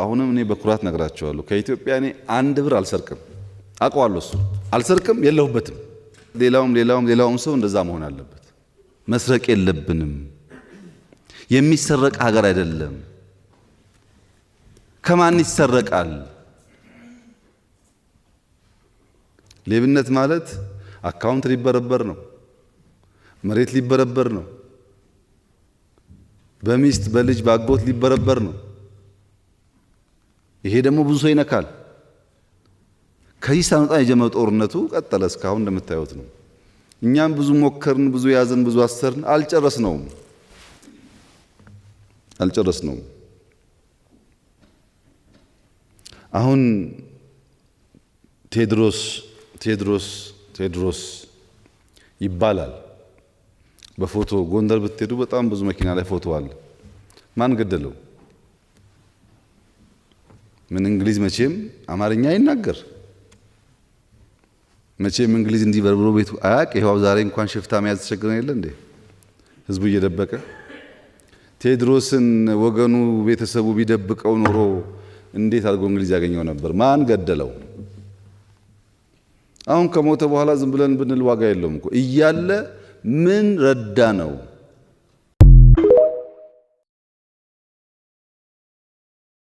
አሁንም እኔ በኩራት ነግራቸዋለሁ ከኢትዮጵያ እኔ አንድ ብር አልሰርቅም። አውቀዋለሁ እሱ አልሰርቅም የለሁበትም። ሌላውም ሰው እንደዛ መሆን አለበት። መስረቅ የለብንም። የሚሰረቅ ሀገር አይደለም። ከማን ይሰረቃል? ሌብነት ማለት አካውንት ሊበረበር ነው፣ መሬት ሊበረበር ነው፣ በሚስት በልጅ ባጎት ሊበረበር ነው። ይሄ ደግሞ ብዙ ሰው ይነካል። ከዚህ ሳንወጣ የጀመረው ጦርነቱ ቀጠለ። እስካሁን እንደምታዩት ነው። እኛም ብዙ ሞከርን፣ ብዙ ያዝን፣ ብዙ አሰርን፣ አልጨረስነውም። አሁን ቴድሮስ ይባላል በፎቶ ጎንደር ብትሄዱ በጣም ብዙ መኪና ላይ ፎቶ አለ። ማን ገደለው? ምን እንግሊዝ መቼም አማርኛ ይናገር መቼም እንግሊዝ እንዲህ በርብሮ ቤቱ አያቅ። ይሄው ዛሬ እንኳን ሽፍታ መያዝ ተቸግረን የለ እንዴ? ህዝቡ እየደበቀ ቴድሮስን ወገኑ ቤተሰቡ ቢደብቀው ኖሮ እንዴት አድርጎ እንግሊዝ ያገኘው ነበር? ማን ገደለው? አሁን ከሞተ በኋላ ዝም ብለን ብንል ዋጋ የለውም እኮ እያለ ምን ረዳ ነው?